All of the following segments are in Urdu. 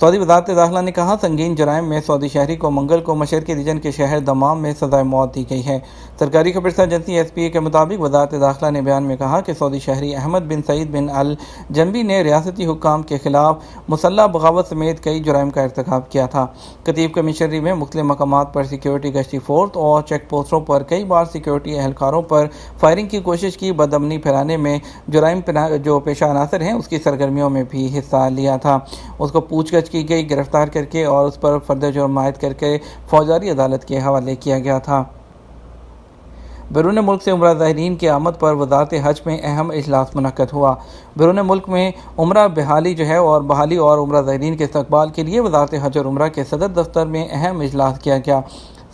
سعودی وزارت داخلہ نے کہا سنگین جرائم میں سعودی شہری کو منگل کو مشرقی ریجن کے شہر دمام میں سزائے موت دی گئی ہے۔ سرکاری خبررساں ایجنسی ایس پی اے کے مطابق وزارت داخلہ نے بیان میں کہا کہ سعودی شہری احمد بن سعید بن الجنبی نے ریاستی حکام کے خلاف مسلح بغاوت سمیت کئی جرائم کا ارتکاب کیا تھا۔ کتیب کمشنری میں مختلف مقامات پر سیکیورٹی گشتی فورس اور چیک پوسٹوں پر کئی بار سیکیورٹی اہلکاروں پر فائرنگ کی کوشش کی، بدامنی پھیلانے میں جرائم جو پیشہ عناصر ہیں اس کی سرگرمیوں میں بھی حصہ لیا تھا۔ اس کو پوچھ گچھ کی گئی، گرفتار کر کے اور اس پر فرد جرم عائد کر کے فوجداری عدالت کے حوالے کیا گیا تھا۔ بیرون ملک سے عمرہ زائرین کی آمد پر وزارت حج میں اہم اجلاس منعقد ہوا۔ بیرون ملک میں عمرہ بحالی اور عمرہ زائرین کے استقبال کے لیے وزارت حج اور عمرہ کے صدر دفتر میں اہم اجلاس کیا گیا۔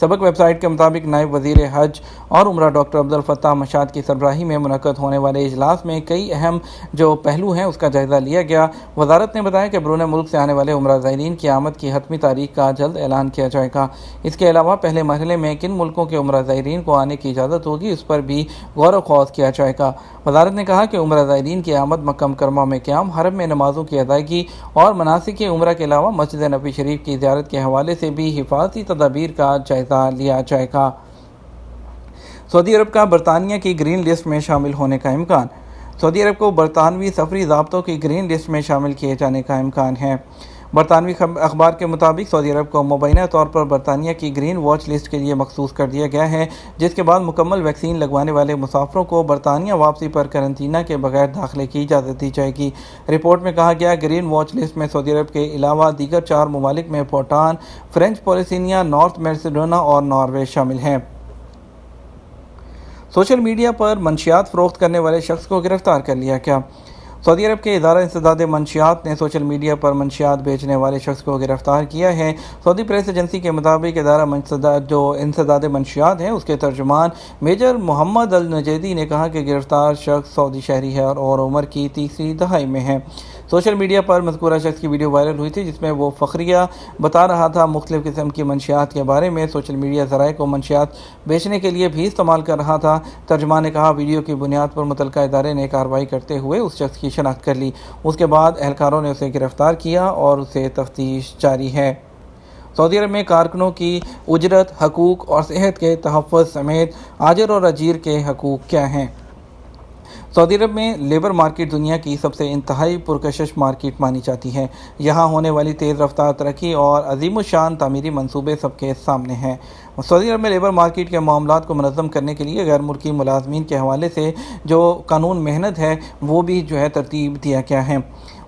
سبق ویب سائٹ کے مطابق نائب وزیر حج اور عمرہ ڈاکٹر عبدالفتاح مشاد کی سربراہی میں منعقد ہونے والے اجلاس میں کئی اہم جو پہلو ہیں اس کا جائزہ لیا گیا۔ وزارت نے بتایا کہ بیرون ملک سے آنے والے عمرہ زائرین کی آمد کی حتمی تاریخ کا جلد اعلان کیا جائے گا۔ اس کے علاوہ پہلے مرحلے میں کن ملکوں کے عمرہ زائرین کو آنے کی اجازت ہوگی اس پر بھی غور و خوض کیا جائے گا۔ وزارت نے کہا کہ عمرہ زائرین کی آمد مکہ مکرمہ میں قیام، حرم میں نمازوں کی ادائیگی اور مناسک عمرہ کے علاوہ مسجد نبوی شریف کی زیارت کے حوالے سے بھی حفاظتی تدابیر کا جائزہ لیا جائے گا۔ سعودی عرب کا برطانیہ کی گرین لسٹ میں شامل ہونے کا امکان۔ سعودی عرب کو برطانوی سفری ضابطوں کی گرین لسٹ میں شامل کیے جانے کا امکان ہے۔ برطانوی اخبار کے مطابق سعودی عرب کو مبینہ طور پر برطانیہ کی گرین واچ لسٹ کے لیے مخصوص کر دیا گیا ہے، جس کے بعد مکمل ویکسین لگوانے والے مسافروں کو برطانیہ واپسی پر قرنطینہ کے بغیر داخلے کی اجازت دی جائے گی۔ رپورٹ میں کہا گیا گرین واچ لسٹ میں سعودی عرب کے علاوہ دیگر 4 ممالک میں بھوٹان، فرینچ پولیسینیا، نارتھ میسیڈونا اور ناروے شامل ہیں۔ سوشل میڈیا پر منشیات فروخت کرنے والے شخص کو گرفتار کر لیا گیا۔ سعودی عرب کے ادارہ انسداد منشیات نے سوشل میڈیا پر منشیات بیچنے والے شخص کو گرفتار کیا ہے۔ سعودی پریس ایجنسی کے مطابق ادارہ انسداد منشیات ہے، اس کے ترجمان میجر محمد النجیدی نے کہا کہ گرفتار شخص سعودی شہری ہے اور عمر کی 30ویں دہائی میں ہے۔ سوشل میڈیا پر مذکورہ شخص کی ویڈیو وائرل ہوئی تھی جس میں وہ فخریہ بتا رہا تھا، مختلف قسم کی منشیات کے بارے میں۔ سوشل میڈیا ذرائع کو منشیات بیچنے کے لیے بھی استعمال کر رہا تھا۔ ترجمان نے کہا ویڈیو کی بنیاد پر متعلقہ ادارے نے کارروائی کرتے ہوئے اس شخص کی شناخت کر لی۔ اس کے بعد اہلکاروں نے اسے گرفتار کیا اور اسے تفتیش جاری ہے۔ سعودی عرب میں کارکنوں کی اجرت، حقوق اور صحت کے تحفظ سمیت آجر اور اجیر کے حقوق کیا ہیں؟ سعودی عرب میں لیبر مارکیٹ دنیا کی سب سے انتہائی پرکشش مارکیٹ مانی جاتی ہے۔ یہاں ہونے والی تیز رفتار ترقی اور عظیم الشان تعمیری منصوبے سب کے سامنے ہیں۔ سعودی عرب میں لیبر مارکیٹ کے معاملات کو منظم کرنے کے لیے غیر ملکی ملازمین کے حوالے سے جو قانون محنت ہے وہ بھی ترتیب دیا گیا ہے۔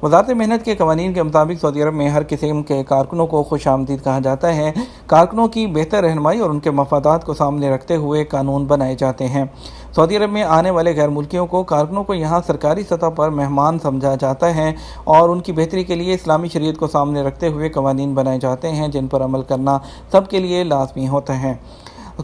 وزارت محنت کے قوانین کے مطابق سعودی عرب میں ہر قسم کے کارکنوں کو خوش آمدید کہا جاتا ہے۔ کارکنوں کی بہتر رہنمائی اور ان کے مفادات کو سامنے رکھتے ہوئے قانون بنائے جاتے ہیں۔ سعودی عرب میں آنے والے غیر ملکیوں کو کارکنوں کو یہاں سرکاری سطح پر مہمان سمجھا جاتا ہے اور ان کی بہتری کے لیے اسلامی شریعت کو سامنے رکھتے ہوئے قوانین بنائے جاتے ہیں جن پر عمل کرنا سب کے لیے لازمی ہوتا ہے۔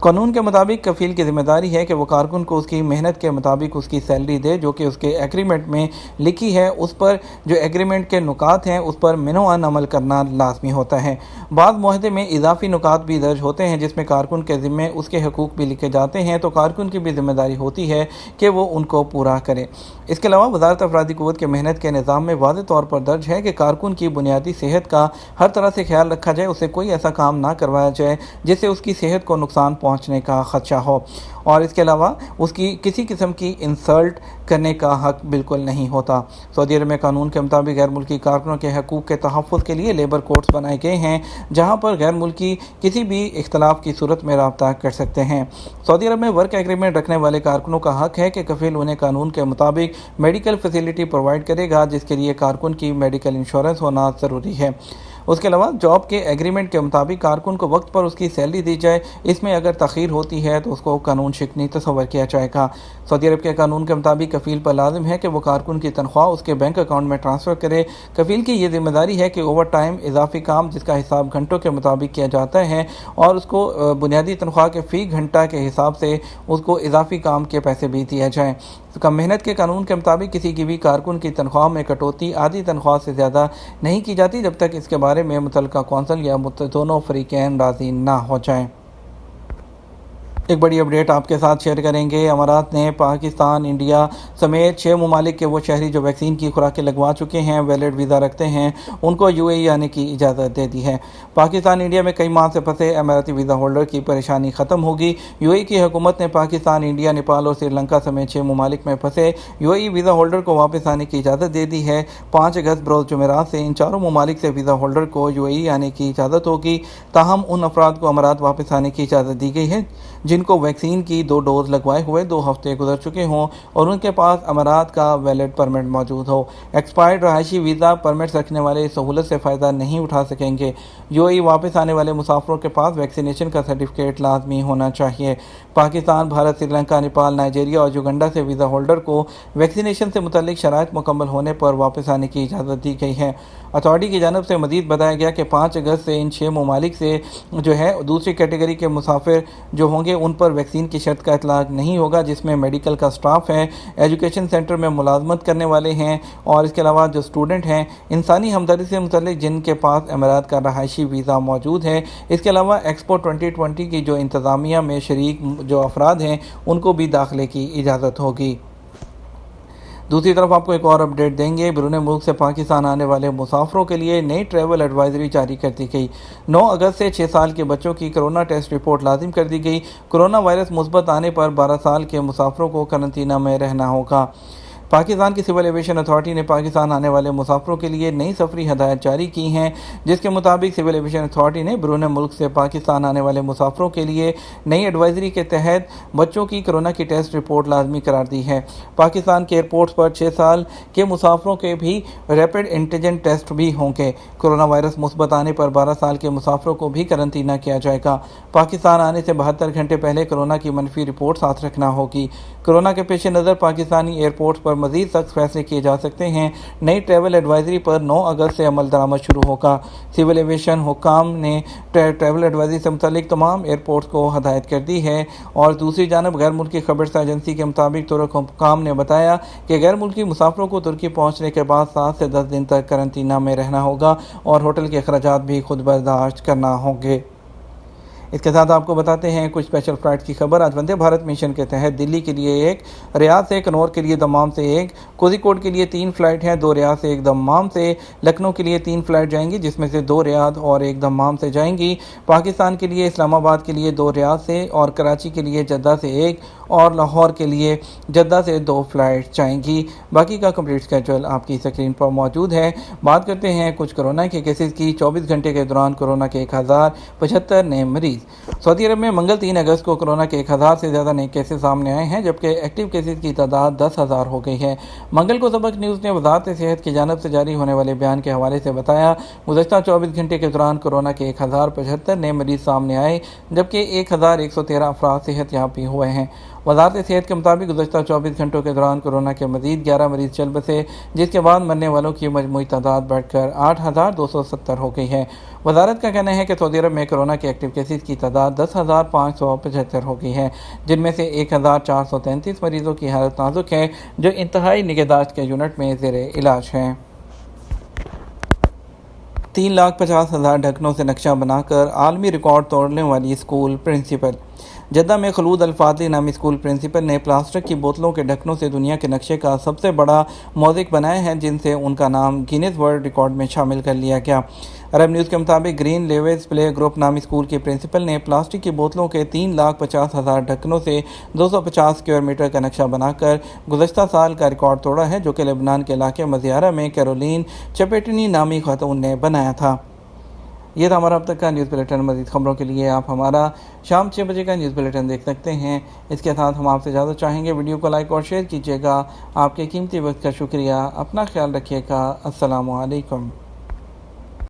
قانون کے مطابق کفیل کی ذمہ داری ہے کہ وہ کارکن کو اس کی محنت کے مطابق اس کی سیلری دے جو کہ اس کے ایگریمنٹ میں لکھی ہے۔ اس پر جو ایگریمنٹ کے نکات ہیں اس پر منوعاً عمل کرنا لازمی ہوتا ہے۔ بعض معاہدے میں اضافی نکات بھی درج ہوتے ہیں جس میں کارکن کے ذمے اس کے حقوق بھی لکھے جاتے ہیں، تو کارکن کی بھی ذمہ داری ہوتی ہے کہ وہ ان کو پورا کرے۔ اس کے علاوہ وزارت افرادی قوت کے محنت کے نظام میں واضح طور پر درج ہے کہ کارکن کی بنیادی صحت کا ہر طرح سے خیال رکھا جائے، اسے کوئی ایسا کام نہ کروایا جائے جس سے اس کی صحت کو نقصان پہنچنے کا خدشہ ہو، اور اس کے علاوہ اس کی کسی قسم کی انسلٹ کرنے کا حق بالکل نہیں ہوتا۔ سعودی عرب میں قانون کے مطابق غیر ملکی کارکنوں کے حقوق کے تحفظ کے لیے لیبر کورٹس بنائے گئے ہیں جہاں پر غیر ملکی کسی بھی اختلاف کی صورت میں رابطہ کر سکتے ہیں۔ سعودی عرب میں ورک ایگریمنٹ رکھنے والے کارکنوں کا حق ہے کہ کفیل انہیں قانون کے مطابق میڈیکل فیسلٹی پرووائڈ کرے گا جس کے لیے کارکن کی میڈیکل انشورنس ہونا ضروری ہے۔ اس کے علاوہ جاب کے ایگریمنٹ کے مطابق کارکن کو وقت پر اس کی سیلری دی جائے، اس میں اگر تاخیر ہوتی ہے تو اس کو قانون شکنی تصور کیا جائے گا۔ سعودی عرب کے قانون کے مطابق کفیل پر لازم ہے کہ وہ کارکن کی تنخواہ اس کے بینک اکاؤنٹ میں ٹرانسفر کرے۔ کفیل کی یہ ذمہ داری ہے کہ اوور ٹائم، اضافی کام جس کا حساب گھنٹوں کے مطابق کیا جاتا ہے اور اس کو بنیادی تنخواہ کے فی گھنٹہ کے حساب سے اس کو اضافی کام کے پیسے بھی دیے جائیں۔ کم محنت کے قانون کے مطابق کسی کی بھی کارکن کی تنخواہ میں کٹوتی آدھی تنخواہ سے زیادہ نہیں کی جاتی جب تک اس کے بارے میں متعلقہ کونسل یا دونوں فریقین راضی نہ ہو جائیں۔ ایک بڑی اپڈیٹ آپ کے ساتھ شیئر کریں گے۔ امارات نے پاکستان، انڈیا سمیت 6 ممالک کے وہ شہری جو ویکسین کی خوراکیں لگوا چکے ہیں، ویلڈ ویزا رکھتے ہیں، ان کو UAE آنے کی اجازت دے دی ہے۔ پاکستان انڈیا میں کئی ماہ سے پھنسے اماراتی ویزا ہولڈر کی پریشانی ختم ہوگی۔ UAE کی حکومت نے پاکستان، انڈیا، نیپال اور سری لنکا سمیت 6 ممالک میں پھنسے UAE ویزا ہولڈر کو واپس آنے کی اجازت دے دی ہے۔ 5 اگست بروز جمعرات سے ان چاروں ممالک سے ویزا ہولڈر کو UAE آنے کی اجازت ہوگی۔ تاہم ان افراد کو امارات واپس آنے کی اجازت دی گئی ہے جن کو ویکسین کی 2 ڈوز لگوائے ہوئے 2 ہفتے گزر چکے ہوں اور ان کے پاس امارات کا ویلڈ پرمٹ موجود ہو۔ ایکسپائرڈ رہائشی ویزا پرمٹس رکھنے والے اس سہولت سے فائدہ نہیں اٹھا سکیں گے۔ UAE واپس آنے والے مسافروں کے پاس ویکسینیشن کا سرٹیفکیٹ لازمی ہونا چاہیے۔ پاکستان، بھارت، سری لنکا، نیپال، نائجیریا اور یوگنڈا سے ویزا ہولڈر کو ویکسینیشن سے متعلق شرائط مکمل ہونے پر واپس آنے کی اجازت دی گئی ہے۔ اتھارٹی کی جانب سے مزید بتایا گیا کہ 5 اگست سے ان 6 ممالک سے دوسری کیٹیگری کے مسافر جو ہوں گے ان پر ویکسین کی شرط کا اطلاق نہیں ہوگا، جس میں میڈیکل کا سٹاف ہے، ایجوکیشن سینٹر میں ملازمت کرنے والے ہیں اور اس کے علاوہ جو اسٹوڈنٹ ہیں۔ انسانی ہمدردی سے متعلق جن کے پاس امارات کا رہائشی ویزا موجود ہے۔ اس کے علاوہ ایکسپو 2020 کی جو انتظامیہ میں شریک جو افراد ہیں ان کو بھی داخلے کی اجازت ہوگی۔ دوسری طرف آپ کو ایک اور اپڈیٹ دیں گے۔ بیرون ملک سے پاکستان آنے والے مسافروں کے لیے نئی ٹریول ایڈوائزری جاری کر دی گئی۔ 9 اگست سے 6 سال کے بچوں کی کرونا ٹیسٹ رپورٹ لازم کر دی گئی۔ کرونا وائرس مثبت آنے پر 12 سال کے مسافروں کو قرنطینہ میں رہنا ہوگا۔ پاکستان کی سول ایویشن اتھارٹی نے پاکستان آنے والے مسافروں کے لیے نئی سفری ہدایات جاری کی ہیں، جس کے مطابق سول ایویشن اتھارٹی نے بیرون ملک سے پاکستان آنے والے مسافروں کے لیے نئی ایڈوائزری کے تحت بچوں کی کرونا کی ٹیسٹ رپورٹ لازمی قرار دی ہے۔ پاکستان کے ایئرپورٹس پر 6 سال کے مسافروں کے بھی ریپڈ اینٹیجن ٹیسٹ بھی ہوں گے۔ کرونا وائرس مثبت آنے پر 12 سال کے مسافروں کو بھی قرنطینہ کیا جائے گا۔ پاکستان آنے سے 72 گھنٹے پہلے کرونا کی منفی رپورٹ ساتھ رکھنا ہوگی۔ کرونا کے پیش نظر پاکستانی ایئرپورٹس پر مزید سخت فیصلے کیے جا سکتے ہیں۔ نئی ٹریول ایڈوائزری پر 9 اگست سے عمل درآمد شروع ہوگا۔ سول ایویشن حکام نے ٹریول ایڈوائزری سے متعلق تمام ایئرپورٹس کو ہدایت کر دی ہے اور دوسری جانب غیر ملکی خبرسا ایجنسی کے مطابق ترک حکام نے بتایا کہ غیر ملکی مسافروں کو ترکی پہنچنے کے بعد 7 سے 10 دن تک قرنطینہ میں رہنا ہوگا اور ہوٹل کے اخراجات بھی خود برداشت کرنا ہوں گے۔ اس کے ساتھ آپ کو بتاتے ہیں کچھ اسپیشل فلائٹ کی خبر۔ آج وندے بھارت مشن کے تحت دلی کے لیے 1، ریاض سے کنور کے لیے دمام سے 1، کوزی کوڈ کے لیے 3 فلائٹ ہیں، 2 ریاض سے 1 دمام سے، لکھنؤ کے لیے 3 فلائٹ جائیں گی جس میں سے 2 ریاض اور 1 دمام سے جائیں گی۔ پاکستان کے لیے اسلام آباد کے لیے 2 ریاض سے اور کراچی کے لیے جدہ سے 1 اور لاہور کے لیے جدہ سے 2 فلائٹ جائیں گی۔ باقی کا کمپلیٹ اسکیجول آپ کی اسکرین پر موجود ہے۔ بات کرتے ہیں کچھ کورونا کے کیسز کی۔ 24 گھنٹے کے دوران کورونا کے 1075 نئے مریض۔ سعودی عرب میں منگل 3 اگست کو کورونا کے 1000 سے زیادہ نئے کیسز سامنے آئے ہیں، جبکہ ایکٹیو کیسز کی تعداد 10,000 ہو گئی ہے۔ منگل کو سبق نیوز نے وزارت صحت کی جانب سے جاری ہونے والے بیان کے حوالے سے بتایا، گزشتہ 24 گھنٹے کے دوران کورونا کے 1075 نئے مریض سامنے آئے، جبکہ 1113 افراد صحت یاب بھی ہوئے ہیں۔ وزارت صحت کے مطابق گزشتہ 24 گھنٹوں کے دوران کورونا کے مزید 11 مریض چل بسے، جس کے بعد مرنے والوں کی مجموعی تعداد بڑھ کر 8,270 ہو گئی ہے۔ وزارت کا کہنا ہے کہ سعودی عرب میں کورونا کے ایکٹیو کیسز کی تعداد 10,575 ہو گئی ہے، جن میں سے 1,433 مریضوں کی حالت نازک ہے جو انتہائی نگہداشت کے یونٹ میں زیر علاج ہیں۔ 3,50,000 ڈھکنوں سے نقشہ بنا کر عالمی ریکارڈ توڑنے والی اسکول پرنسپل۔ جدہ میں خلود الفاضلی نامی اسکول پرنسپل نے پلاسٹک کی بوتلوں کے ڈھکنوں سے دنیا کے نقشے کا سب سے بڑا موزیک بنایا ہے، جن سے ان کا نام گینیز ورلڈ ریکارڈ میں شامل کر لیا گیا۔ عرب نیوز کے مطابق گرین لیویز پلے گروپ نامی اسکول کے پرنسپل نے پلاسٹک کی بوتلوں کے 3,50,000 ڈھکنوں سے 250 اسکوائر میٹر کا نقشہ بنا کر گزشتہ سال کا ریکارڈ توڑا ہے، جو کہ لبنان کے علاقے مزیارہ میں کیرولین چپیٹنی نامی خاتون نے بنایا تھا۔ یہ تھا ہمارا اب تک کا نیوز بلیٹن۔ مزید خبروں کے لیے آپ ہمارا شام 6 بجے کا نیوز بلیٹن دیکھ سکتے ہیں۔ اس کے ساتھ ہم آپ سے اجازت چاہیں گے، ویڈیو کو لائک اور شیئر کیجیے گا۔ آپ کے قیمتی وقت کا شکریہ۔ اپنا خیال رکھیے گا۔ السلام علیکم۔